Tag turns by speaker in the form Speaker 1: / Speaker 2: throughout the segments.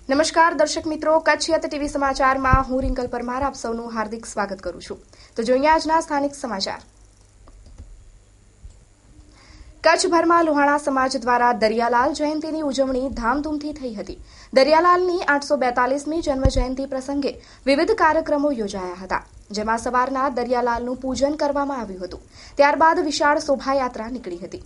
Speaker 1: નમસ્કાર દર્શક મિત્રો, કચ્છ ટીવી સમાચારમાં હું રિંકલ પરમાર આપ સૌનું હાર્દિક સ્વાગત કરું છું. તો જોઈએ આજના સ્થાનિક સમાચાર. કચ્છભરમાં લોહાણા સમાજ દ્વારા દરિયાલાલ જયંતીની ઉજવણી ધામધૂમથી થઈ હતી. દરિયાલાલની 842મી જન્મજયંતિ પ્રસંગે વિવિધ કાર્યક્રમો યોજાયા હતા, જેમાં સવારના દરિયાલાલનું પૂજન કરવામાં આવ્યું હતું. ત્યારબાદ વિશાળ શોભાયાત્રા નીકળી હતી.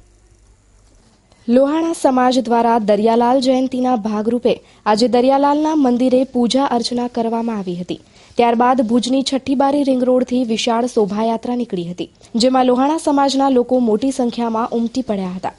Speaker 1: લોહાણા સમાજ દ્વારા દરિયાલાલ જયંતીના ભાગરૂપે આજે દરિયાલાલના મંદિરે પૂજા અર્ચના કરવામાં આવી હતી. ત્યારબાદ ભુજની છઠ્ઠીબારી રિંગ રોડથી વિશાળ શોભાયાત્રા નીકળી હતી, જેમાં લોહાણા સમાજના લોકો મોટી સંખ્યામાં ઉમટી પડ્યા હતા.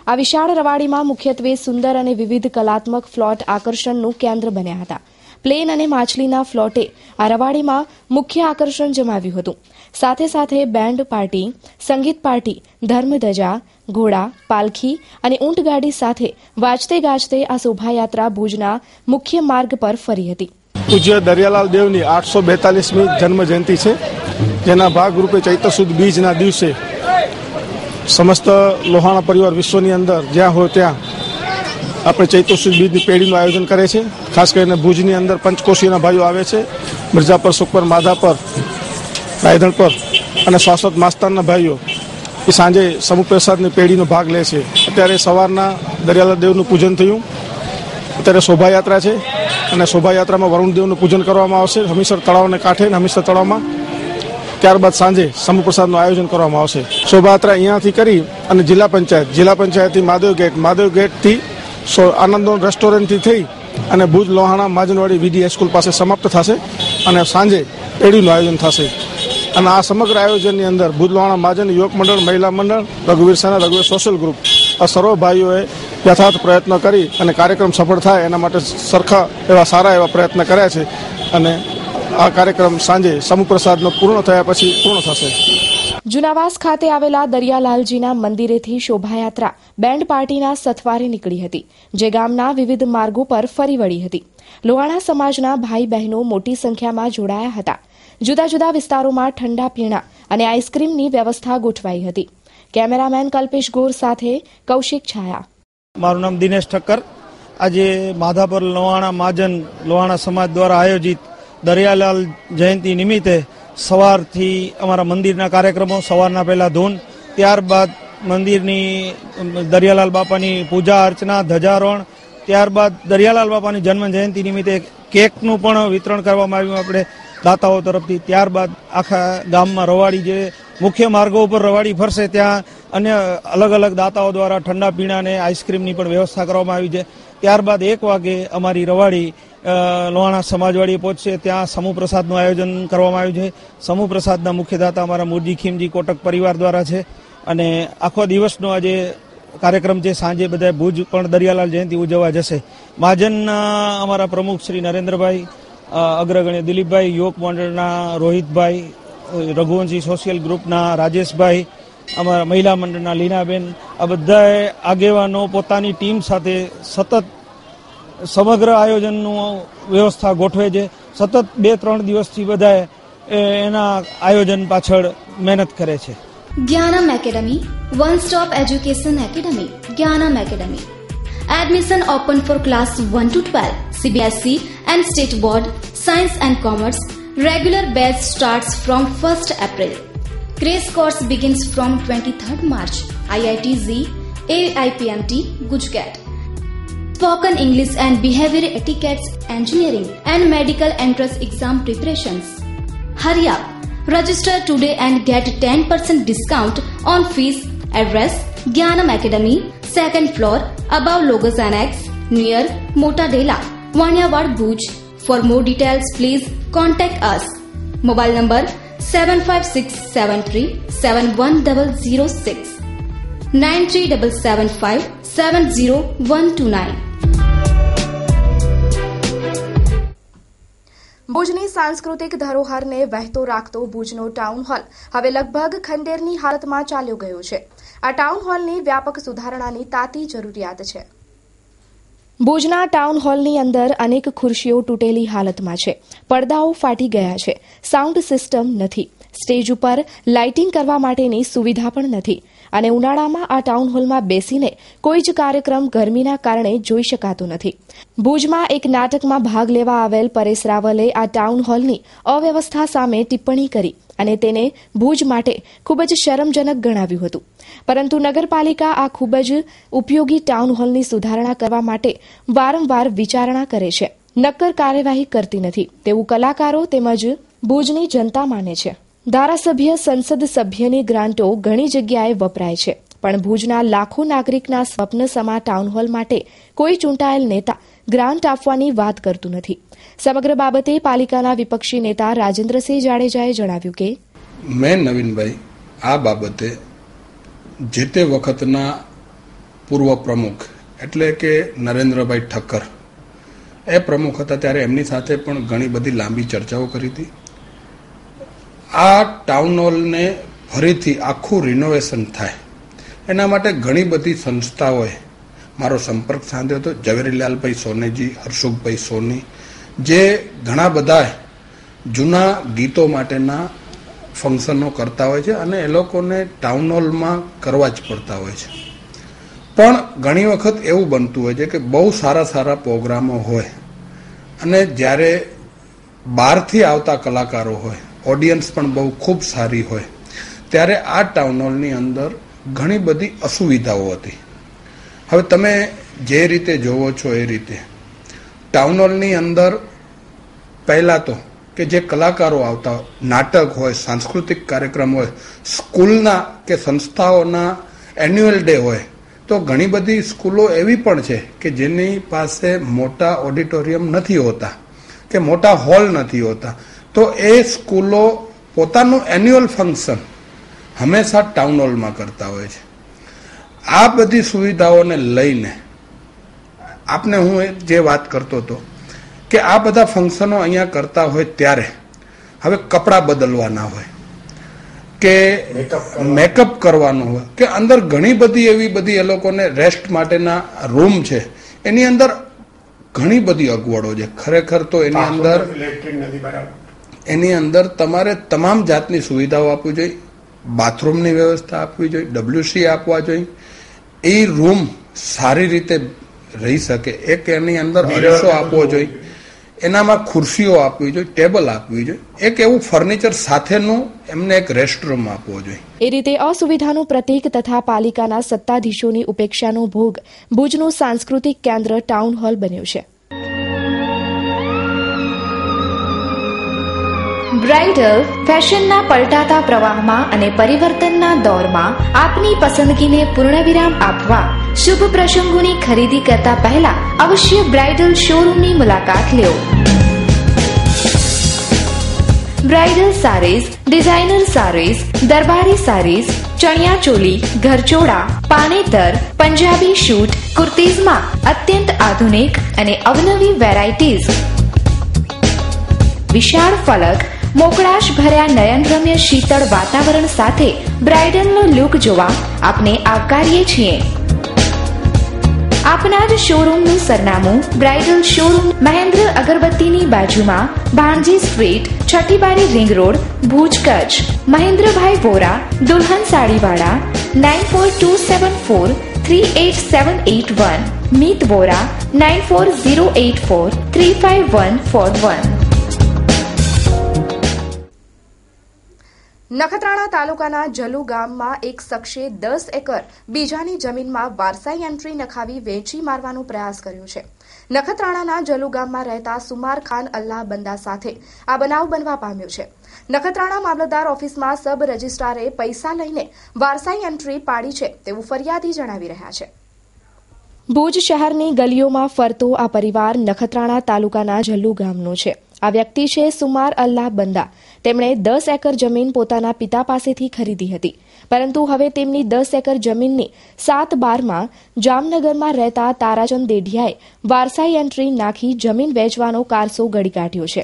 Speaker 1: આ વિશાળ રવાડીમાં મુખ્યત્વે સુંદર અને વિવિધ કલાત્મક ફ્લોટ આકર્ષણનું કેન્દ્ર બન્યા હતા. પ્લેન અને માછલીના ફ્લોટે આ રવાડીમાં મુખ્ય આકર્ષણ જમાવ્યું હતું. સાથે સાથે બેન્ડ પાર્ટી, સંગીત પાર્ટી, ધર્મધજા, ઘોડા, પાલખી અને ઊંટગાડી સાથે વાજતે ગાજતે આ શોભાયાત્રા ભુજના મુખ્ય માર્ગ પર ફરી હતી.
Speaker 2: પૂજ્ય દરિયાલાલ દેવની 842મી જન્મ જયંતિ છે, જેના ભાગરૂપે ચૈત્ર સુદ બીજના દિવસે સમસ્ત લોહાણા પરિવાર વિશ્વની અંદર જ્યાં હોય ત્યાં આપણે ચૈત્ર સુદ બીજની પેઢીનું આયોજન કરે છે. ખાસ કરીને ભુજની અંદર પંચકોશીના ભાઈઓ આવે છે. મિર્જાપર, સુખપર, માધાપર, રાયધણપર અને શાશ્વત માસ્તારના ભાઈઓ એ સાંજે સમૂહ પ્રસાદની પેઢીનો ભાગ લે છે. અત્યારે સવારના દરિયાલાલ દેવનું પૂજન થયું. અત્યારે શોભાયાત્રા છે અને શોભાયાત્રામાં વરુણદેવનું પૂજન કરવામાં આવશે હમીસર તળાવને કાંઠે અને હમીસર તળાવમાં. ત્યારબાદ સાંજે સમૂહ પ્રસાદનું આયોજન કરવામાં આવશે. શોભાયાત્રા અહીંયાથી કરી અને જિલ્લા પંચાયતથી માધવ ગેટથી આનંદો રેસ્ટોરન્ટથી થઈ અને ભુજ લોહાણા માજનવાડી વીડી હાઈસ્કૂલ પાસે સમાપ્ત થશે અને સાંજે પેઢીનું આયોજન થશે. અને આ સમગ્ર આયોજનની અંદર ભુજ લોહાણા મહાજન યુવક મંડળ, મહિલા મંડળ, રઘુવીર સેના, રઘુવીર સોશિયલ ગ્રુપ આ સર્વ ભાઈઓએ યથાર્થ પ્રયત્ન કરી અને કાર્યક્રમ સફળ થાય એના માટે સારા એવા પ્રયત્ન કર્યા છે. અને આ કાર્યક્રમ સાંજે સમૂહ પ્રસાદનો પૂર્ણ થયા પછી પૂર્ણ થશે.
Speaker 1: જુનાવાસ ખાતે આવેલા દરિયાલાલજીના મંદિરેથી શોભાયાત્રા બેન્ડ પાર્ટીના સથવારે નીકળી હતી, જે ગામના વિવિધ માર્ગો પર ફરી વળી હતી. લોહાણા સમાજના ભાઈ બહેનો મોટી સંખ્યામાં જોડાયા હતા. જુદા જુદા વિસ્તારોમાં ઠંડા પીણા અને આઈસ્ક્રીમની વ્યવસ્થા ગોઠવાઈ હતી. કેમેરામેન કલ્પેશ ગોર સાથે કૌશિક છાયા.
Speaker 3: મારું નામ દિનેશ ઠક્કર. આજે માધાપર લોહાણા મહાજન લોહાણા સમાજ દ્વારા આયોજિત દરિયાલાલ જયંતિ નિમિત્તે સવારથી અમારા મંદિરના કાર્યક્રમો, સવારના પહેલા ધૂન, ત્યારબાદ મંદિરની દરિયાલાલ બાપાની પૂજા અર્ચના, ધજારોહણ, ત્યારબાદ દરિયાલાલ બાપાની જન્મ જયંતિ નિમિત્તે કેકનું પણ વિતરણ કરવામાં આવ્યું આપણે દાતાઓ તરફથી. ત્યારબાદ આખા ગામમાં રવાડી, જે મુખ્ય માર્ગો ઉપર રવાડી ફરશે ત્યાં અન્ય અલગ અલગ દાતાઓ દ્વારા ઠંડા પીણા અને આઈસ્ક્રીમની પણ વ્યવસ્થા કરવામાં આવી છે. ત્યારબાદ 1 વાગે અમારી રવાડી લોહાણા સમાજવાડીએ પહોંચશે. ત્યાં સમૂહ પ્રસાદનું આયોજન કરવામાં આવ્યું છે. સમૂહ પ્રસાદના મુખ્ય દાતા અમારા મુરજી ખીમજી કોટક પરિવાર દ્વારા છે. અને આખો દિવસનો આજે કાર્યક્રમ છે. સાંજે બધા ભુજ પણ દરિયાલાલ જયંતિ ઉજવવા જશે. મહાજનના અમારા પ્રમુખ શ્રી નરેન્દ્રભાઈ, અગ્રગણ્ય દિલીપભાઈ, યુવક મંડળના રોહિતભાઈ, રઘુવંશી સોશિયલ ગ્રુપના રાજેશભાઈ, અમારા મહિલા મંડળના લીનાબેન, આ બધા આગેવાનો પોતાની ટીમ સાથે સતત સમગ્ર આયોજનનું વ્યવસ્થા ગોઠવે છે. સતત 2-3 દિવસથી બધા એના આયોજન પાછળ મહેનત કરે છે.
Speaker 4: Gyanam academy, one stop education academy. Gyanam academy. Admission open for class 1 to 12, CBSE and State Board, Science and Commerce. Regular batch starts from 1st April. Crash course begins from 23rd March. IIT-Z, AIPMT, Gujarat. Spoken English and Behavior Etiquette, Engineering and Medical Entrance Exam Preparations. Hurry up! Register today and get 10% discount on fees. Address: Gyanam Academy, 2nd floor, above Logos Annex, near Mota Dela, Vaniawad, Bhuj. For more details, please contact us. Mobile number 75673-71006, 9377570129.
Speaker 1: ભુજની સાંસ્કૃતિક ધરોહરને વહેતો રાખતો ભુજનો town hall હવે લગભગ ખંડેરની હાલતમાં ચાલ્યો ગયો છે. આ ટાઉન હોલની વ્યાપક સુધારણાની તાતી જરૂરિયાત છે. ભુજના ટાઉન હોલની અંદર અનેક ખુરશીઓ તૂટેલી હાલતમાં છે. પડદાઓ ફાટી ગયા છે. સાઉન્ડ સિસ્ટમ નથી. સ્ટેજ ઉપર લાઇટિંગ કરવા માટેની સુવિધા પણ નથી. અને ઉનાળામાં આ ટાઉન હોલમાં બેસીને કોઈ જ કાર્યક્રમ ગરમીના કારણે જોઈ શકાતો નથી. ભુજમાં એક નાટકમાં ભાગ લેવા આવેલ પરેશ રાવલે આ ટાઉન હોલની અવ્યવસ્થા સામે ટિપ્પણી કરી અને તેને ભુજ માટે ખૂબ જ શરમજનક ગણાવ્યું હતું. પરંતુ નગરપાલિકા આ ખૂબ જ ઉપયોગી ટાઉન હોલની સુધારણા કરવા માટે વારંવાર વિચારણા કરે છે, નક્કર કાર્યવાહી કરતી નથી તેવું કલાકારો તેમજ ભુજની જનતા માને છે. ધારાસભ્ય, સંસદ સભ્યની ગ્રાન્ટો ઘણી જગ્યાએ વપરાય છે, પણ ભુજના લાખો નાગરિકના સ્વપ્ન સમા ટાઉન હોલ માટે કોઈ ચૂંટાયેલ નેતા ગ્રાન્ટ આપવાની વાત કરતું નથી. સમગ્ર બાબતે પાલિકાના વિપક્ષી નેતા રાજેન્દ્રસિંહ જાડેજાએ જણાવ્યું કે
Speaker 5: મેં નવીનભાઈ આ બાબતે જે તે વખતના પૂર્વ પ્રમુખ એટલે કે નરેન્દ્રભાઈ ઠક્કર એ પ્રમુખ હતા ત્યારે એમની સાથે પણ ઘણી બધી લાંબી ચર્ચાઓ કરી હતી. આ ટાઉન હોલને ફરીથી આખું રિનોવેશન થાય એના માટે ઘણી બધી સંસ્થાઓએ મારો સંપર્ક સાધ્યો હતો. ઝવેરીલાલભાઈ સોનેજી, હર્ષુખભાઈ સોની, જે ઘણા બધા જૂના ગીતો માટેના ફંક્શનો કરતા હોય છે અને એ લોકોને ટાઉન હોલમાં કરવા જ પડતા હોય છે. પણ ઘણી વખત એવું બનતું હોય છે કે બહુ સારા સારા પ્રોગ્રામો હોય અને જ્યારે બહારથી આવતા કલાકારો હોય, ઓડિયન્સ પણ બહુ ખૂબ સારી હોય, ત્યારે આ ટાઉન હોલની અંદર ઘણી બધી અસુવિધાઓ હતી. હવે તમે જે રીતે જોવો છો એ રીતે ટાઉન હોલની અંદર પહેલાં તો કે જે કલાકારો આવતા, નાટક હોય, સાંસ્કૃતિક કાર્યક્રમ હોય, સ્કૂલના કે સંસ્થાઓના એન્યુઅલ ડે હોય, તો ઘણી બધી સ્કૂલો એવી પણ છે કે જેની પાસે મોટા ઓડિટોરિયમ નથી હોતા કે મોટા હોલ નથી હોતા. તો એ સ્કૂલો પોતાનું એન્યુઅલ ફંક્શન હંમેશા ટાઉન હોલમાં કરતા હોય છે. આ બધી સુવિધાઓને લઈને આપને હું જે વાત કરતો હતો કે આ બધા ફંક્શનો અહીંયા કરતા હોય ત્યારે હવે કપડાં બદલવાના હોય કે મેકઅપ કરવાનું હોય કે અંદર ઘણી બધી એવી બધી એ લોકોને રેસ્ટ માટેના રૂમ છે, એની અંદર ઘણી બધી અગવડો છે. ખરેખર તો એની અંદર તમારે તમામ જાતની સુવિધાઓ આપવી જોઈએ, બાથરૂમની વ્યવસ્થા આપવી જોઈએ, WC આપવા જોઈએ, એ રૂમ સારી રીતે રહી શકે. એક એની અંદર અરીસો આપવો જોઈએ, એનામાં ખુરશીઓ આપવી જોઈએ, ટેબલ આપવી જોઈએ, એક એવું ફર્નિચર સાથેનું એમને એક રેસ્ટરૂમ આપવો જોઈએ.
Speaker 1: એ રીતે અસુવિધાનું પ્રતીક તથા પાલિકાના સત્તાધીશોની ઉપેક્ષાનો ભોગ ભુજનું સાંસ્કૃતિક કેન્દ્ર ટાઉન હોલ બન્યું છે. બ્રાઇડલ ફેશનના પલટાતા પ્રવાહમાં અને પરિવર્તનના દોરમાં આપની પસંદગીને પૂર્ણવિરામ આપવા શુભ પ્રસંગોની ખરીદી કરતા પહેલા અવશ્ય બ્રાઇડલ શોરૂમની મુલાકાત લો. બ્રાઇડલ સારીઝ, ડિઝાઇનર સારીઝ, દરબારી સારીઝ, ચણિયા ચોલી, ઘરચોળા, પાનેતર, પંજાબી શૂટ, કુર્તીઝમાં અત્યંત આધુનિક અને અવનવી વેરાયટીઝ, વિશાળ ફલક, મોકળાશ ભર્યા નયનરમ્ય શીતળ વાતાવરણ સાથે બ્રાઇડલનો લુક જોવા આપને આવકારીએ છીએ. આપના જ શોરૂમનું સરનામું બ્રાઇડલ શોરૂમ, મહેન્દ્ર અગરબત્તીની બાજુમાં, ભાણજી સ્ટ્રીટ, છઠ્ઠી બારી, રિંગ રોડ, ભુજ, કચ્છ. મહેન્દ્રભાઈ વોરા, દુલ્હન સાડીવાળા, 9427438781. મીત વોરા, 9408435141. નખત્રાણા તાલુકાના જલુ ગામમાં એક શખ્સે 10 એકર બીજાની જમીનમાં વારસાઈ એન્ટ્રી નખાવી વેચી મારવાનો પ્રયાસ કર્યો છે. નખત્રાણાના જલુ ગામમાં રહેતા સુમાર ખાન અલ્લાહ બંદા સાથે આ બનાવ બનવા પામ્યો છે. નખત્રાણા મામલતદાર ઓફિસમાં સબ રજિસ્ટ્રારે પૈસા લઈને વારસાઈ એન્ટ્રી પાડી છે તેવું ફરિયાદી જણાવી રહ્યા છે. ભુજ શહેરની ગલીઓમાં ફરતો આ પરિવાર નખત્રાણા તાલુકાના જલ્લુ ગામનો છે. આ વ્યક્તિ છે સુમાર અલ્લાહ બંદા. તેમણે 10 એકર જમીન પોતાના પિતા પાસેથી ખરીદી હતી, પરંતુ હવે તેમની 10 એકર જમીનની 7/12માં જામનગરમાં રહેતા તારાચંદ દેઢિયાએ વારસાઈ એન્ટ્રી નાખી જમીન વેચવાનો કારસો ઘડી કાઢ્યો છે.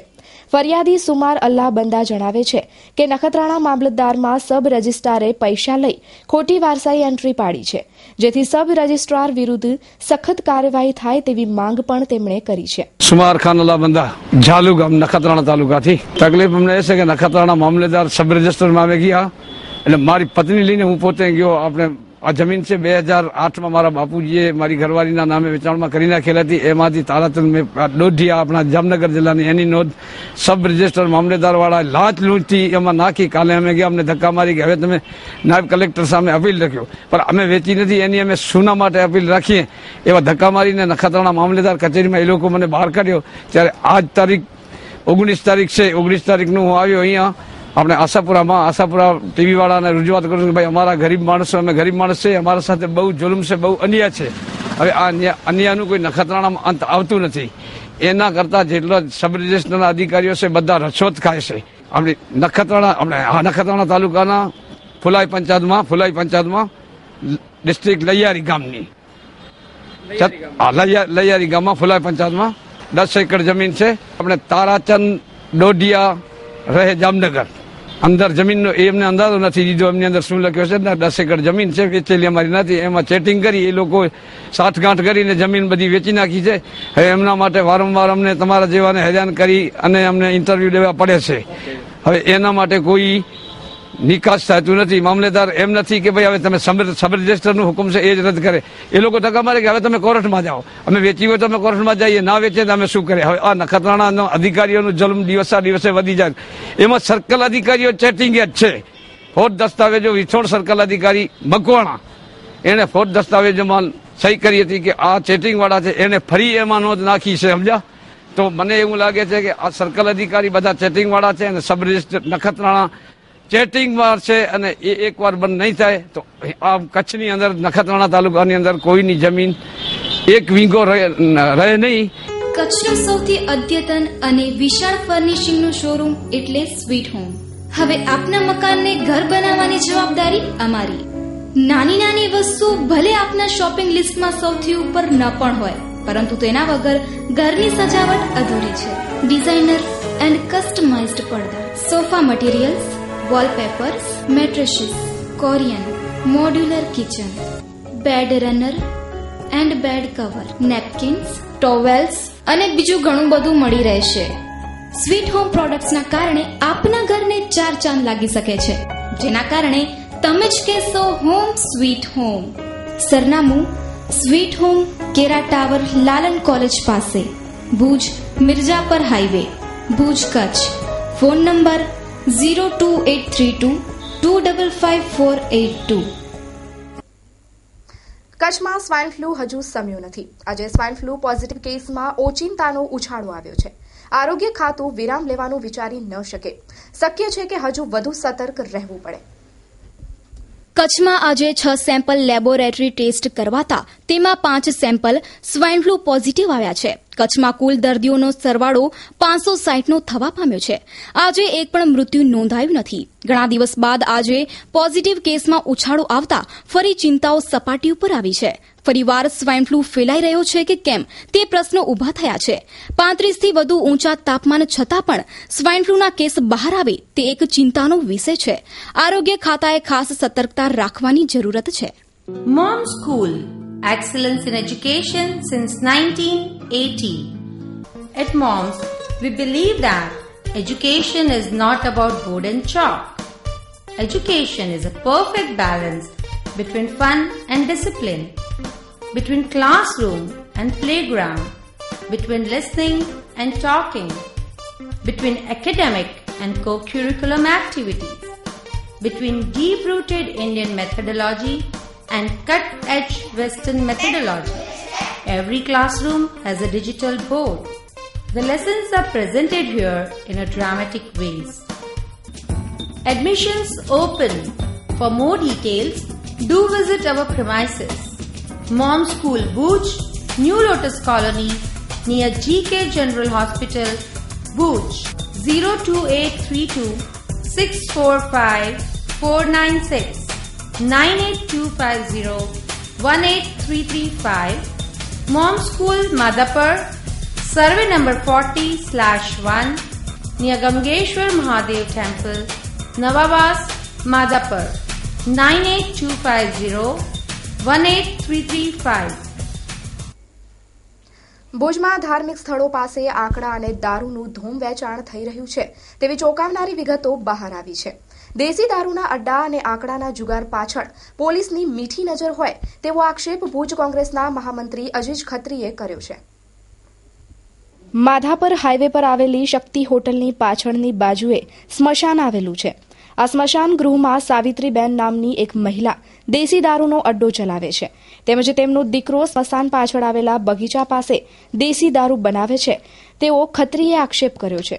Speaker 1: ફરિયાદી સુમાર અલ્લાહ બંદા જણાવે છે કે નખત્રાણા મામલતદારમાં સબ રજિસ્ટ્રારે પૈસા લઈ ખોટી વારસાઈ એન્ટ્રી પાડી છે, જેથી સબ રજિસ્ટ્રાર વિરુદ્ધ સખત કાર્યવાહી થાય તેવી માંગ પણ તેમણે કરી છે.
Speaker 6: સુમાર ખાન અલ્લાહ બંદા, જાલુ ગામ, નખત્રાણા તાલુકાથી. તકલીફ અમને એ છે કે નખત્રાણા મામલેદાર સબ રજિસ્ટરમાં અમે ગયા એટલે મારી પત્ની લઈને હું પોતે ગયો. આપણે આ જમીન છે 2008માં મારા બાપુજીએ મારી ઘરવાળીના નામે વેચાણમાં કરી નાખેલી હતી. એમાંથી તારાચંદ મેં દોઢિયા આપણા જામનગર જિલ્લાની એની નોંધ સબ રજિસ્ટર મામલેદાર વાળા લાંચ લૂંટથી એમાં નાખી. કાલે અમે ગયા, અમને ધક્કા મારી કે હવે તમે નાયબ કલેક્ટર સામે અપીલ લખ્યો, પણ અમે વેચી નથી, એની અમે સુના માટે અપીલ રાખીએ. એવા ધક્કા મારીને નખત્રાણા મામલેદાર કચેરીમાં એ લોકો મને બહાર કાઢ્યો. ત્યારે આજ તારીખ 19 તારીખ છે. 19 તારીખનું હું આવ્યો અહીંયા આપણે આશાપુરા ટીવી વાળાને રજૂઆત કરું છું કે ભાઈ અમારા ગરીબ માણસો, અમે ગરીબ માણસ છે, અમારા સાથે બહુ જુલ્મ છે, બહુ અન્યાય છે. હવે આ અન્યાયનું કોઈ નખત્રાણામાં અંત આવતું નથી. એના કરતા જેટલા સબ રજિસ્ટરના અધિકારીઓ છે બધા રછોત ખાય છે. આપણી નખત્રાણા તાલુકાના ફુલાઈ પંચાયતમાં ડિસ્ટ્રિક્ટ લૈયારી ગામની લૈયારી ગામમાં ફુલાઈ પંચાયતમાં 10 એકર જમીન છે. આપણે તારાચંદ દોઢિયા રહે જામનગર. અંદર જમીનનો એમને અંદાજો નથી દીધો, એમની અંદર શું લખ્યો છે ને 10 એકર જમીન છે, વેચેલી અમારી નથી. એમાં ચેટિંગ કરી એ લોકો સાઠગાંઠ કરીને જમીન બધી વેચી નાખી છે. હવે એમના માટે વારંવાર અમને તમારા જેવાને હેરાન કરી અને અમને ઇન્ટરવ્યુ દેવા પડે છે. હવે એના માટે કોઈ નિકાસ થતું નથી. મામલેદાર એમ નથી કે ભાઈ હવે તમે સબ રજિસ્ટરનું હુકમ છે એ જ રદ કરે. એ લોકો ધક્કા મારે કે હવે તમે કોર્ટમાં જાઓ, અમે વેચી હોય તો અમે કોર્ટમાં જઈએ, ના વેચે તો અમે શું કરીએ. હવે આ નખત્રાણાના અધિકારીઓનું જુલ્મ દિવસે દિવસે વધી જાય. એમાં સર્કલ અધિકારીઓ ચેટિંગ જ છે. ફોર્જ દસ્તાવેજો વિછોડ સર્કલ અધિકારી મકવાણા એને ફોર્જ દસ્તાવેજોમાં સહી કરી હતી કે આ ચેટિંગ વાળા છે, એને ફરી એમાં નોંધ નાખી છે. સમજ્યા? તો મને એવું લાગે છે કે આ સર્કલ અધિકારી બધા ચેટિંગ વાળા છે અને સબ રજિસ્ટર નખત્રાણા ચેટિંગમાં છે અને એ એકવાર બંધ નહીં થાય તો આ કચ્છની અંદર નખત્રાણા તાલુકાની અંદર કોઈની જમીન એક વીંગો રહે નહીં.
Speaker 4: કચ્છનું સૌથી અદ્યતન અને વિશાળ ફર્નિશિંગનું શોરૂમ એટલે સ્વીટ હોમ. હવે આપના મકાનને ઘર બનાવવાની જવાબદારી અમારી. નાની નાની વસ્તુ ભલે આપના શોપિંગ લિસ્ટમાં સૌથી ઉપર ન પણ હોય, પરંતુ તેના વગર ઘરની સજાવટ અધૂરી છે. ડિઝાઇનર એન્ડ કસ્ટમાઇઝ્ડ પડદા, sofa materials, wallpapers, mattresses, Corian, modular kitchen, bed runner and bed cover, napkins, towels અને બીજું ઘણું બધું મળી રહેશે. સ્વીટ હોમ પ્રોડક્ટ્સના કારણે આપના ઘરને 4 ચાંદ લાગી શકે છે, જેના કારણે તમે જ કહેશો હોમ સ્વીટ હોમ. સરનામું સ્વીટ હોમ, કેરા ટાવર, લાલન કોલેજ પાસે, Bhuj Mirjapar highway, Bhuj, Kutch. Phone number 02832255482.
Speaker 1: કચ્છમાં સ્વાઇન ફ્લૂ હજુ સમ્યો નથી. આજે સ્વાઇન ફ્લૂ પોઝિટિવ કેસમાં ઓચિંતાનો ઉછાળો આવ્યો છે. આરોગ્ય ખાતું વિરામ લેવાનું વિચારી ન શકે. શક્ય છે કે હજુ વધુ સતર્ક રહેવું પડે.
Speaker 4: કચ્છમાં આજે 6 સેમ્પલ લેબોરેટરી ટેસ્ટ કરવાતા તેમાં 5 સેમ્પલ સ્વાઇન ફ્લૂ પોઝિટિવ આવ્યા છે. કચ્છમાં કુલ દર્દીઓનો સરવાળો 560નો થવા પામ્યો છે. આજે એક પણ મૃત્યુ નોંધાયું નથી. ઘણા દિવસ બાદ આજે પોઝિટિવ કેસમાં ઉછાળો આવતા ફરી ચિંતાઓ સપાટી ઉપર આવી છે. ફરીવાર સ્વાઇન ફ્લૂ ફેલાઈ રહ્યો છે કે કેમ તે પ્રશ્નો ઉભા થયા છે. 35થી વધુ ઊંચા તાપમાન છતાં પણ સ્વાઇન ફ્લૂના કેસ બહાર આવે તે એક ચિંતાનો વિષય છે. આરોગ્ય ખાતાએ ખાસ સતર્કતા રાખવાની જરૂરત છે.
Speaker 7: Mom School, excellence in education since 1980. At Moms, we believe that education is not about board and chalk. Education is a perfect balance between fun and discipline, between classroom and playground, between listening and talking, between academic and co-curriculum activities, between deep-rooted Indian methodology and cut-edge Western methodology. Every classroom has a digital board. The lessons are presented here in a dramatic ways. Admissions open. For more details, do visit our premises. Mom School, Bhuj, New Lotus Colony, near GK General Hospital, Bhuj. 02832 645 496 98250 18335. Mom School, Madhapur, survey number 40/1 near Gamgeshwar Mahadev Temple, Navabas, Madhapur. 98250 18335.
Speaker 1: ભુજમાં ધાર્મિક સ્થળો પાસે આંકડા અને દારૂનું ધૂમ વેચાણ થઈ રહ્યું છે તેવી ચોંકાવનારી વિગતો બહાર આવી છે. દેશી દારૂના અડ્ડા અને આંકડાના જુગાર પાછળ પોલીસની મીઠી નજર હોય તેવો આક્ષેપ ભુજ કોંગ્રેસના મહામંત્રી અજીજ ખત્રીએ કર્યો છે. માધાપર હાઈવે પર આવેલી શક્તિ હોટલની પાછળની બાજુએ સ્મશાન આવેલું છે. આ સ્મશાન ગૃહમાં સાવિત્રીબેન નામની એક મહિલા દેશી દારૂનો અડ્ડો ચલાવે છે. તેમજ તેમનો દીકરો સ્મશાન પાછળ આવેલા બગીચા પાસે દેશી દારૂ બનાવે છે તેવો ખત્રીએ આક્ષેપ કર્યો છે.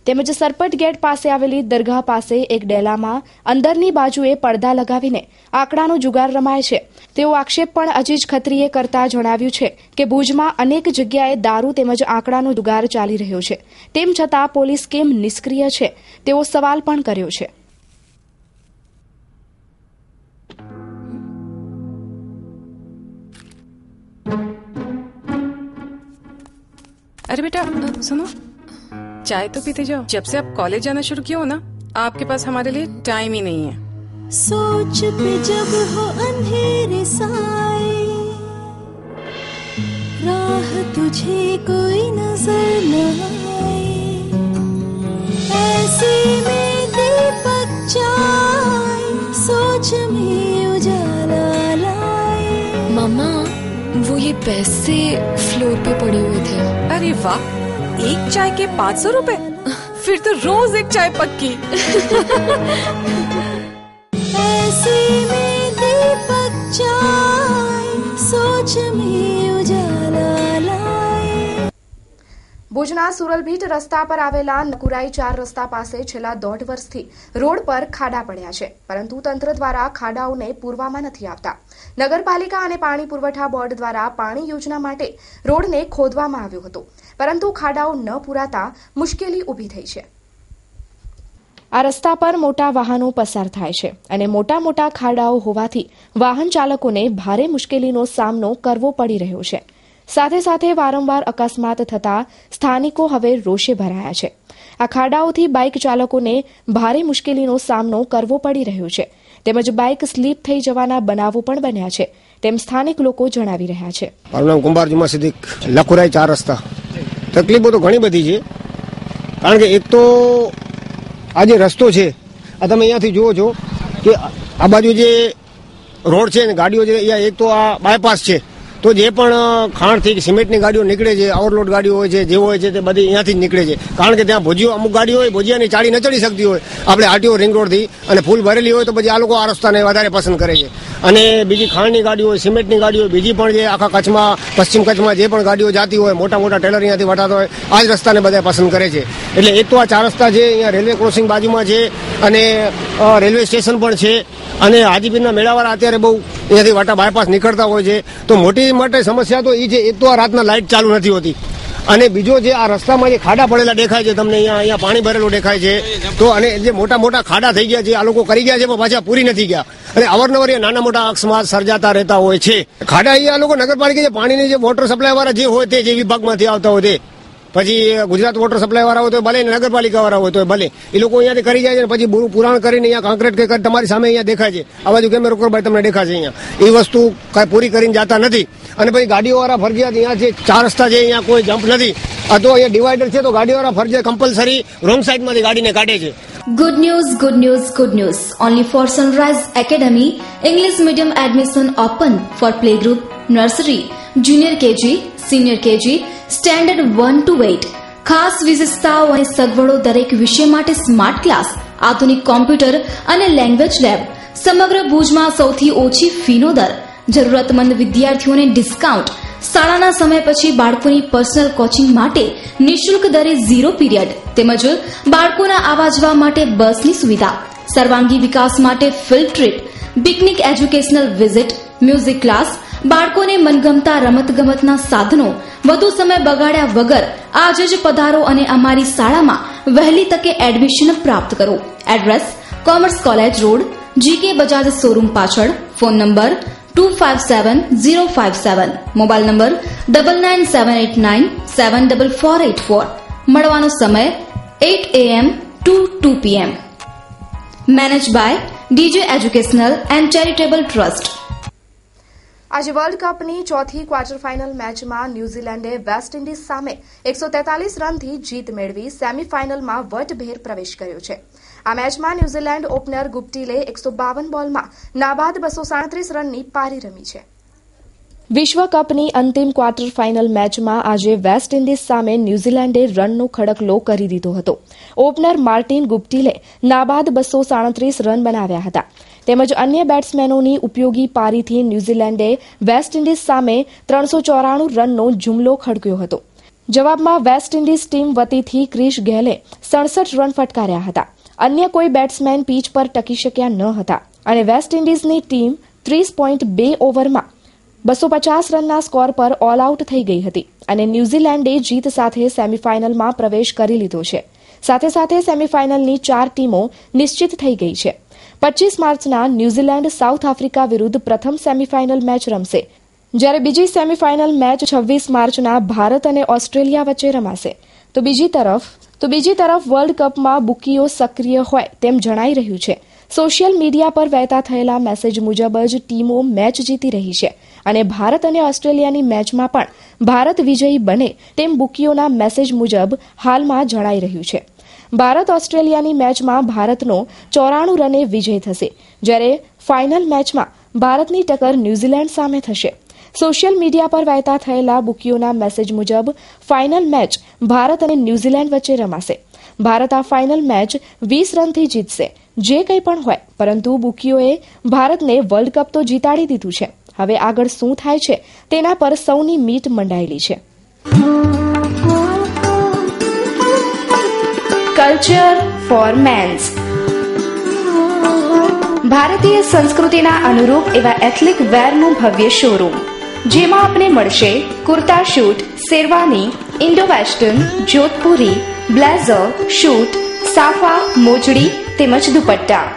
Speaker 1: તેમજ સરપટ ગેટ પાસે આવેલી દરગાહ પાસે એક ડેલામાં અંદરની બાજુએ પડદા લગાવીને આંકડાનો જુગાર રમાય છે તેવો આક્ષેપ પણ અજીજ ખત્રીએ કરતા જણાવ્યું છે કે ભુજમાં અનેક જગ્યાએ દારૂ તેમજ આંકડાનો જુગાર ચાલી રહ્યો છે, તેમ છતાં પોલીસ કેમ નિષ્ક્રિય છે તેવો સવાલ પણ કર્યો છે.
Speaker 8: अरे बेटा सुनो, चाय तो पीते जाओ. जब से आप कॉलेज जाना शुरू किया हो ना, आपके पास हमारे लिए टाइम ही नहीं है.
Speaker 9: सोच पे जब हो अंधेरे साए, राह तुझे कोई नजर न आए, ऐसे में दीपक जाए, सोच में उजाला लाए.
Speaker 10: मम्मा, वो ये पैसे फ्लोर पे पड़े हुए थे.
Speaker 8: अरे वाह, एक चाय के 500 रुपए? फिर तो रोज एक चाय पक्की.
Speaker 9: ऐसे में दीपक जाए, सोच में उजाला लाए.
Speaker 1: ભુજના સુરલભીટ રસ્તા પર આવેલા નકુરાઈ 4 રસ્તા પાસે છેલ્લા 1.5 વર્ષથી રોડ પર ખાડા પડ્યા છે, પરંતુ તંત્ર દ્વારા ખાડાઓને પૂરવામાં નથી આવતા. નગરપાલિકા અને પાણી પુરવઠા બોર્ડ દ્વારા પાણી યોજના માટે રોડને ખોદવામાં આવ્યો હતો, પરંતુ ખાડાઓ ન પૂરાતા મુશ્કેલી ઊભી થઈ છે. આ રસ્તા પર મોટા વાહનો પસાર થાય છે અને મોટા ખાડાઓ હોવાથી વાહન ચાલકોને ભારે મુશ્કેલીનો સામનો કરવો પડી રહ્યો છે. સાથે સાથે વારંવાર અકસ્માત થતા સ્થાનિકો હવે રોષે ભરાયા છે. આ ખાડાઓથી બાઇક ચાલકોને ભારે મુશ્કેલીનો સામનો કરવો પડી રહ્યો છે, તેમજ બાઇક સ્લીપ થઈ જવાના બનાવો પણ બન્યા છે, તેમ સ્થાનિક લોકો જણાવી રહ્યા છે.
Speaker 11: મારું નામ કુંભાર જુમા સિદ્દીક, લખુરાઈ 4 રસ્તા. તકલીફો તો ઘણી બધી છે, કારણ કે એક તો આ જે રસ્તો છે, આ તમે અહીંયાથી જુઓ છો કે આ બાજુ જે રોડ છે ને ગાડીઓ છે, અહીંયા એક તો આ બાયપાસ છે, તો જે પણ ખાણથી સિમેન્ટની ગાડીઓ નીકળે છે, ઓવરલોડ ગાડીઓ હોય છે, જે હોય છે તે બધી અહીંયાથી જ નીકળે છે. કારણ કે ત્યાં ભુજીઓ અમુક ગાડીઓ હોય, ભુજીયાની ચાળી ન ચડી શકતી હોય આપણે આરટીઓ રિંગ રોડથી, અને ફૂલ ભરેલી હોય તો પછી આ લોકો આ રસ્તાને વધારે પસંદ કરે છે. અને બીજી ખાણની ગાડીઓ હોય, સિમેન્ટની ગાડીઓ હોય, બીજી પણ જે આખા કચ્છમાં, પશ્ચિમ કચ્છમાં જે પણ ગાડીઓ જતી હોય, મોટા ટેલર અહીંયાથી વટાતા હોય, આ જ રસ્તાને બધા પસંદ કરે છે. એટલે એક તો આ 4 રસ્તા છે, અહીંયા રેલવે ક્રોસિંગ બાજુમાં છે અને રેલવે સ્ટેશન પણ છે, અને હાજીપીરના મેળાવાળા અત્યારે બહુ અહીંયાથી વાટા બાયપાસ નીકળતા હોય છે. તો મોટી માટે સમસ્યા તો એ છે, એક તો આ રાતના લાઇટ ચાલુ નથી હોતી, અને બીજો જે આ રસ્તામાં જે ખાડા પડેલા દેખાય છે તમને, અહીંયા પાણી ભરેલું દેખાય છે. તો અને જે મોટા ખાડા થઈ ગયા છે, આ લોકો કરી ગયા છે પણ પાછા પૂરી નથી ગયા, અને અવારનવાર નાના મોટા અકસ્માત સર્જાતા રહેતા હોય છે. ખાડા અહીંયા લોકો નગરપાલિકા જે પાણીની જે વોટર સપ્લાય વાળા જે હોય તે, જે વિભાગમાંથી આવતા હોય તે, પછી ગુજરાત વોટર સપ્લાય વાળા હોય તો ભલે, નગરપાલિકા વાળા હોય તો ભલે, એ લોકો અહીંયાથી કરી જાય છે, પછી પુરાણ કરીને અહીંયા કોન્ક્રીટ કે તમારી સામે અહીંયા દેખાય છે, આ બાજુ કેમેરો કરો ભાઈ તમને દેખાય છે, અહીંયા એ વસ્તુ કઈ પૂરી કરીને જતા નથી. અને પછી ગાડીઓ વાળા ફરજિયાત અહીંયા જે 4 રસ્તા છે, અહીંયા કોઈ જમ્પ નથી, આ તો અહીંયા ડિવાઈડર છે, તો ગાડીઓ વાળા ફરજિયાત કમ્પલસરી રોંગ સાઈડમાંથી ગાડીને કાઢે છે.
Speaker 4: Good news, good news, good news. Only for Sunrise Academy, English medium admission open for playgroup, nursery, junior KG, senior KG, standard 1 to 8. ખાસ વિશેષતાઓ અને સગવડો દરેક વિષય માટે સ્માર્ટ ક્લાસ, આધુનિક કોમ્પ્યુટર અને લેંગ્વેજ લેબ. સમગ્ર ભુજમાં સૌથી ઓછી ફીનો દર, જરૂરતમંદ વિદ્યાર્થીઓને ડિસ્કાઉન્ટ. શાળાના સમય પછી બાળકોની પર્સનલ કોચિંગ માટે નિઃશુલ્ક દરે 0 પીરિયડ, તેમજ બાળકોના આવવા જવા માટે બસની સુવિધા. સર્વાંગી વિકાસ માટે field trip, picnic, educational visit, music class, બાળકોને મનગમતા રમતગમતના સાધનો. વધુ સમય બગાડ્યા વગર આજે જ પધારો અને અમારી શાળામાં વહેલી તકે એડમિશન પ્રાપ્ત કરો. Address commerce college road, GK Bajaj showroom પાછળ. Phone number 257057. Mobile number 9978974484. મળવાનો સમય 8 AM to 2 PM. Manage by DJ educational and charitable trust.
Speaker 1: આજે વર્લ્ડ કપની ચોથી ક્વાર્ટર ફાઇનલ મેચમાં ન્યૂઝીલેન્ડે વેસ્ટ ઇન્ડિઝ સામે 143 રનથી જીત મેળવી સેમીફાઇનલમાં વટભેર પ્રવેશ કર્યો છે. આ મેચમાં ન્યૂઝીલેન્ડ ઓપનર ગુપ્ટિલે 152 બોલમાં નાબાદ 237 રનની પારી રમી છે. વિશ્વકપની અંતિમ ક્વાર્ટર ફાઇનલ મેચમાં આજે વેસ્ટ ઇન્ડિઝ સામે ન્યૂઝીલેન્ડે રનનો ખડકલો કરી દીધો હતો. ઓપનર માર્ટિન ગુપ્ટિલે નાબાદ 237 રન બનાવ્યા હતા. તેમજ અન્ય બેટ્સમેનોની ઉપયોગી પારીથી ન્યૂઝીલેન્ડે વેસ્ટ ઇન્ડિઝ સામે 394 રનનો જુમલો ખડક્યો હતો. જવાબમાં વેસ્ટ ઇન્ડિઝ ટીમ વતીથી ક્રિસ ગેલે 67 રન ફટકાર્યા હતા. અન્ય કોઈ બેટ્સમેન પીચ પર ટકી શક્યા ન હતા અને વેસ્ટ ઇન્ડિઝની ટીમ 30.2 ઓવરમાં 250 રનના સ્કોર પર ઓલ આઉટ થઈ ગઈ હતી અને ન્યૂઝીલેન્ડે જીત સાથે સેમીફાઇનલમાં પ્રવેશ કરી લીધો છે. સાથે સાથે સેમીફાઇનલની 4 ટીમો નિશ્ચિત થઈ ગઈ છે. 25 માર્ચના ન્યૂઝીલેન્ડ સાઉથ આફ્રિકા વિરુદ્ધ પ્રથમ સેમીફાઇનલ મેચ રમશે, જ્યારે બીજી સેમીફાઇનલ મેચ 26 માર્ચના ભારત અને ઓસ્ટ્રેલિયા વચ્ચે રમાશે. તો બીજી તરફ વર્લ્ડ કપમાં બુકીઓ સક્રિય હોય તેમ જણાઈ રહ્યું છે. સોશિયલ મીડિયા પર વહેતા થયેલા મેસેજ મુજબ જ ટીમો મેચ જીતી રહી છે અને ભારત અને ઓસ્ટ્રેલિયાની મેચમાં પણ ભારત વિજયી બને તેમ બુકીઓના મેસેજ મુજબ હાલમાં જણાઈ રહ્યું છે. ભારત ઓસ્ટ્રેલિયાની મેચમાં ભારતનો 94 રને વિજય થશે, જ્યારે ફાઇનલ મેચમાં ભારતની ટક્કર ન્યૂઝીલેન્ડ સામે થશે. સોશિયલ મીડિયા પર વહેતા થયેલા બુકીઓના મેસેજ મુજબ ફાઇનલ મેચ ભારત અને ન્યૂઝીલેન્ડ વચ્ચે રમાશે. ભારત આ ફાઇનલ મેચ 20 રનથી જીતશે. જે કંઈ પણ હોય, પરંતુ બુકીઓએ ભારતને વર્લ્ડ કપ તો જીતાડી દીધું છે. હવે આગળ શું થાય છે તેના પર સૌની મીટ મંડાયેલી છે. Culture for men's. ભારતીય સંસ્કૃતિના અનુરૂપ એવા એથ્નિક વેરનું ભવ્ય શોરૂમ, જેમાં આપને મળશે kurta suit, sherwani, Indo western, Jodhpuri, blazer, suit, સાફા, મોજડી તેમજ દુપટ્ટા.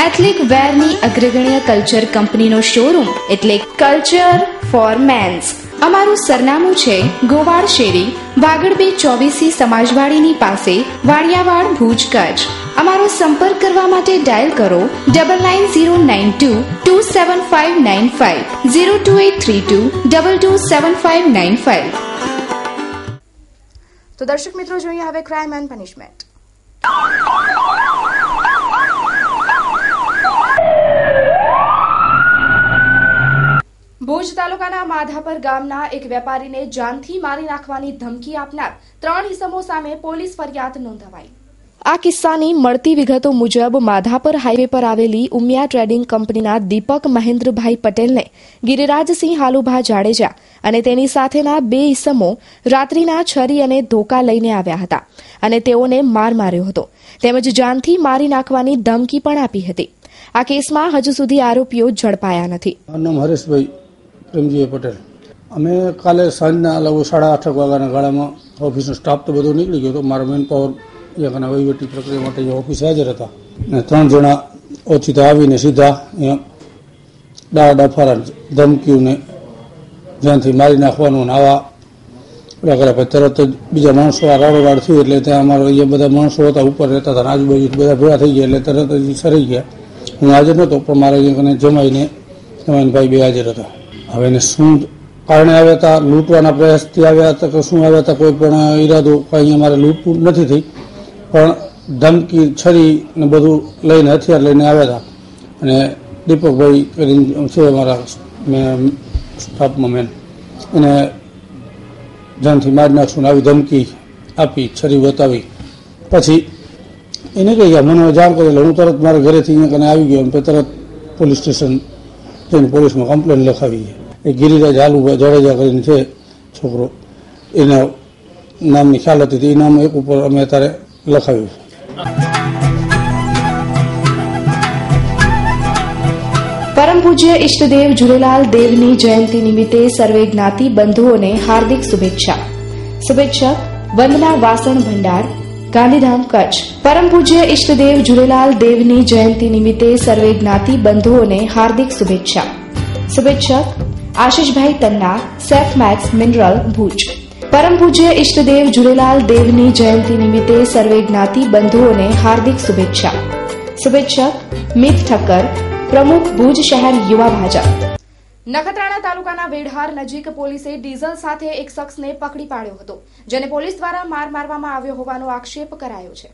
Speaker 1: એથ્નિક વેરની અગ્રગણ્ય કલ્ચર કંપનીનો શોરૂમ એટલે કલ્ચર ફોર મેન્સ. અમારું સરનામું છે ગોવાડ શેરી, વાગડબે 24 સમાજવાડીની પાસે, વાણિયાવાડ, ભુજ, કચ્છ. અમારો સંપર્ક કરવા માટે ડાયલ કરો 999092 27595 02832 227595. તો દર્શક મિત્રો, જોઈએ હવે ક્રાઇમ એન્ડ પનિશમેન્ટ. ભુજ તાલુકાના માધાપર ગામના એક વેપારીને જાનથી મારી નાખવાની ધમકી આપનાર 3 ઇસમો સામે પોલીસ ફરિયાદ નોંધાવાઈ. આ કિસ્સાની મળતી વિગતો મુજબ માધાપર હાઈવે પર આવેલી ઉમિયા ટ્રેડિંગ કંપનીના દીપક મહેન્દ્રભાઈ પટેલને ગિરિરાજસિંહ હાલુભા જાડેજા અને તેની સાથેના 2 ઇસમો રાત્રિના છરી અને ધોકા લઈને આવ્યા હતા અને તેઓને માર માર્યો હતો, તેમજ જાનથી મારી નાખવાની ધમકી પણ આપી હતી. આ કેસમાં હજુ સુધી આરોપીઓ ઝડપાયા નથી.
Speaker 12: નામ હરેશભાઈ પ્રેમજીભાઈ પટેલ. અમે કાલે સાંજના 8:30 વાગ્યાના ગાળામાં ઓફિસનો સ્ટાફ તો બધો નીકળી ગયો હતો. મારા મેન પાવર અહીંયાના વહીવટી પ્રક્રિયા માટે ઓફિસે હાજર હતા અને 3 જણા ઓછીતા આવીને સીધા અહીંયા ડાળા ડફારા ધમકીઓને જ્યાંથી મારી નાખવાનું આવા કર્યા. પછી તરત જ બીજા માણસો આ રાડોરાડ થયું એટલે ત્યાં અમારા અહીંયા બધા માણસો હતા, ઉપર રહેતા હતા, આજુબાજુ બધા ભેગા થઈ ગયા એટલે તરત જ સરી ગયા. હું હાજર નહોતો, પણ મારા અહીંયા જમાઈને ભાઈ 2 હાજર હતા. હવે એને શું કારણે આવ્યા હતા, લૂંટવાના પ્રયાસથી આવ્યા હતા કે શું આવ્યા હતા, કોઈ પણ ઈરાદો કંઈ અમારે લૂંટવું નથી થઈ, પણ ધમકી, છરી ને બધું લઈને, હથિયાર લઈને આવ્યા હતા. અને દીપકભાઈ કરીને છે અમારા સ્ટાફમાં મેન, એને જાનથી મારી નાખશું આવી ધમકી આપી, છરી બતાવી. પછી એને કહી ગયા મને જાણ કરી, એટલે હું તરત મારા ઘરેથી અહીંયા કને આવી ગયો અને તરત પોલીસ સ્ટેશન જઈને પોલીસમાં કમ્પ્લેન લખાવી. એ ગિરિરાજ હાલુભાઈ જાડેજા કરીને છે છોકરો, એના નામની ખ્યાલ હતી, એ નામ એક ઉપર અમે અત્યારે લખાવ્યું.
Speaker 1: પરમ પૂજ્ય ઇષ્ટદેવ ઝૂલેલાલ દેવની જયંતિ નિમિત્તે સર્વે જ્ઞાતિ બંધુઓને હાર્દિક શુભેચ્છા. શુભેચ્છક વંદના વાસણ ભંડાર, ગાંધીધામ, કચ્છ. પરમ પૂજ્ય ઇષ્ટદેવ ઝૂલેલાલ દેવની જયંતિ નિમિત્તે સર્વે જ્ઞાતિ બંધુઓને હાર્દિક શુભેચ્છા. શુભેચ્છક Ashishbhai Tanna, Safe Max Mineral, Bhuj. પરમ પૂજ્ય ઇષ્ટદેવ ઝૂલેલાલ દેવની જયંતિ નિમિત્તે સર્વે જ્ઞાતિ બંધુઓને હાર્દિક શુભેચ્છા. શુભેચ્છક મિત ઠક્કર, પ્રમુખ ભુજ શહેર યુવા ભાજપ. નખત્રાણા તાલુકાના વેઢાર નજીક પોલીસે ડીઝલ સાથે એક શખ્સને પકડી પાડ્યો હતો, જેને પોલીસ દ્વારા માર મારવામાં આવ્યો હોવાનો આક્ષેપ કરાયો છે.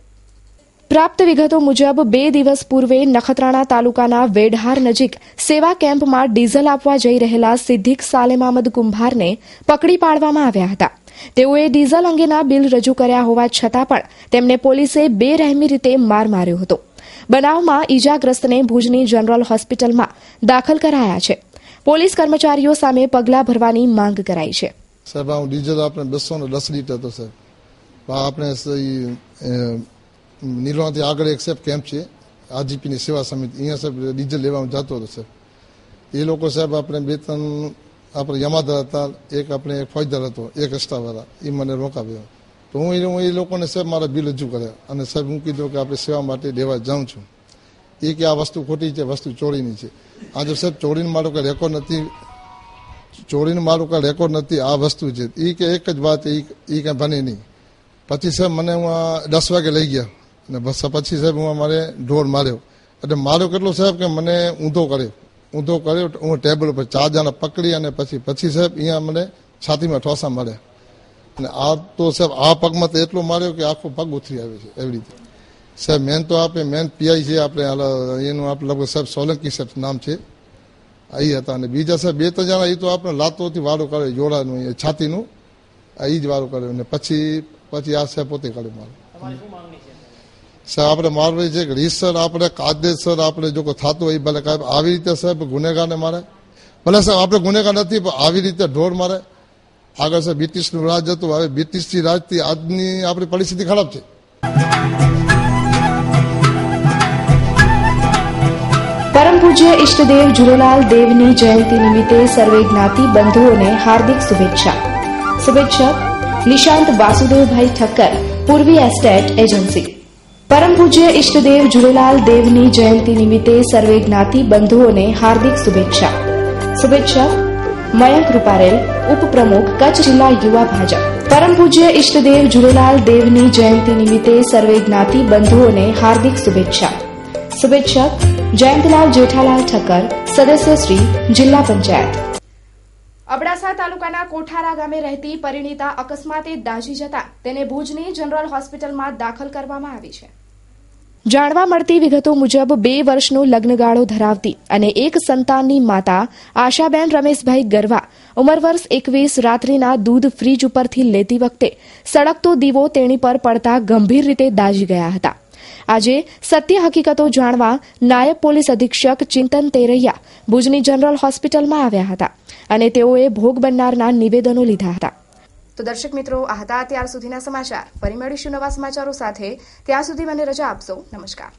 Speaker 1: પ્રાપ્ત વિગતો મુજબ 2 દિવસ પૂર્વે નખત્રાણા તાલુકાના વેઢાર નજીક સેવા કેમ્પમાં ડીઝલ આપવા જઈ રહેલા સિદ્દીક સાલેમ અહમદ કુંભારને પકડી પાડવામાં આવ્યા હતા. તેઓએ ડીઝલ અંગેના બિલ રજૂ કર્યા હોવા છતાં પણ તેમને પોલીસે બેરહેમી રીતે માર માર્યો હતો. બનાવમાં ઈજાગ્રસ્તને ભુજની જનરલ હોસ્પિટલમાં દાખલ કરાયા છે. પોલીસ કર્મચારીઓ સામે પગલાં ભરવાની માંગ કરાઈ છે.
Speaker 13: સાહેબ, આ ડીઝલ આપણે 210 લીટર હતો સાહેબ. આપણે નીલોણાથી આગળ એક સાહેબ કેમ્પ છે, આરજીપીની સેવા સમિતિ, અહીંયા સાહેબ ડીઝલ લેવા જતો હતો સાહેબ. એ લોકો સાહેબ આપણે 2-3 આપણે યમાદાર હતા, એક આપણે એક ફોજદાર હતો, એક રસ્તાવાળા, એ મને રોકાવ્યો. તો હું એ લોકોને સાહેબ મારા બિલ રજૂ કર્યા અને સાહેબ હું કીધું કે આપણે સેવા માટે દેવા જાઉં છું. એ કે આ વસ્તુ ખોટી છે, વસ્તુ ચોરીની છે. આજે સાહેબ ચોરીને મારો કંઈ રેકોર્ડ નથી, આ વસ્તુ છે. એ કે એક જ વાત, એ કંઈ બને નહીં. પછી સાહેબ મને હું 10 વાગે લઈ ગયા અને બસ પછી સાહેબ હું મારે ઢોર માર્યો. એટલે માર્યો કેટલો સાહેબ કે મને ઊંધો કર્યો. હું ટેબલ ઉપર 4 જણા પકડી અને પછી સાહેબ અહીંયા મને છાતીમાં ઠોસા માર્યા. અને આ તો સાહેબ આ પગમાં તો એટલો માર્યો કે આખો પગ ઉથરી આવે છે એવી રીતે. સાહેબ મેન પીઆઈ છે આપણે, એનું આપણે લગભગ સાહેબ સોલંકી સાહેબ નામ છે, એ હતા. અને બીજા સાહેબ 2-3 જણા એ તો આપણે લાતોથી વાળો કરે, જોડાનું છાતીનું એ જ વાળો કર્યો. અને પછી આ સાહેબ પોતે કાઢ્યું મારું. સાહેબ આપણે મારવી છે કે રીતસર આપણે કાયદેસર આપણે જો કોઈ થતું હોય ભલે આવી રીતે સાહેબ ગુનેગારને મારે, ભલે સાહેબ આપણે ગુનેગાર નથી પણ આવી રીતે ઢોર મારે. આગળ સાહેબ બ્રિટિશનું રાજ હતું, હવે બ્રિટિશથી રાજથી આજની આપણી પરિસ્થિતિ ખરાબ છે.
Speaker 1: પરમ પૂજ્ય ઇષ્ટદેવ ઝૂલેલાલ દેવની જયંતિ નિમિત્તે સર્વે જ્ઞાતિ બંધુઓને હાર્દિક શુભેચ્છા. શુભેચ્છક નિશાંત વાસુદેવભાઈ ઠક્કર, પૂર્વી એસ્ટેટ એજન્સી. પરમ પૂજ્ય ઇષ્ટદેવ ઝૂલેલાલ દેવની જયંતિ નિમિત્તે સર્વે જ્ઞાતિ બંધુઓને હાર્દિક શુભેચ્છા. શુભેચ્છક મયંક રૂપારેલ, ઉપપ્રમુખ કચ્છ જિલ્લા યુવા ભાજપ. પરમ પૂજ્ય ઇષ્ટદેવ ઝૂલેલાલ દેવની જયંતિ નિમિત્તે સર્વે જ્ઞાતિ બંધુઓને હાર્દિક શુભેચ્છા. શુભેચ્છક જયંતલાલ જેઠાલાલ ઠક્કર, સદસ્ય શ્રી જિલ્લા પંચાયત. અબડાસા તાલુકાના કોઠારા ગામે રહેતી પરિણીતા અકસ્માતે દાઝી જતા તેને ભુજની જનરલ હોસ્પિટલમાં દાખલ કરવામાં આવી છે. જાણવા મળતી વિગતો મુજબ 2 વર્ષનો લગ્નગાળો ધરાવતી અને એક સંતાનની માતા આશાબેન રમેશભાઈ ગરવા, ઉંમર વર્ષ 21, રાત્રિના દૂધ ફ્રીજ ઉપરથી લેતી વખતે સળગતો દીવો તેણી પર પડતા ગંભીર રીતે દાઝી ગયા હતા. આજે સત્ય હકીકતો જાણવા નાયબ પોલીસ અધિક્ષક ચિંતન તેરૈયા ભુજની જનરલ હોસ્પિટલમાં આવ્યા હતા અને તેઓએ ભોગ બનનારના નિવેદનો લીધા હતા. તો દર્શક મિત્રો, આ હતા અત્યાર સુધીના સમાચાર. ફરી મળીશું નવા સમાચારો સાથે. ત્યાં સુધી મને રજા આપશો. નમસ્કાર.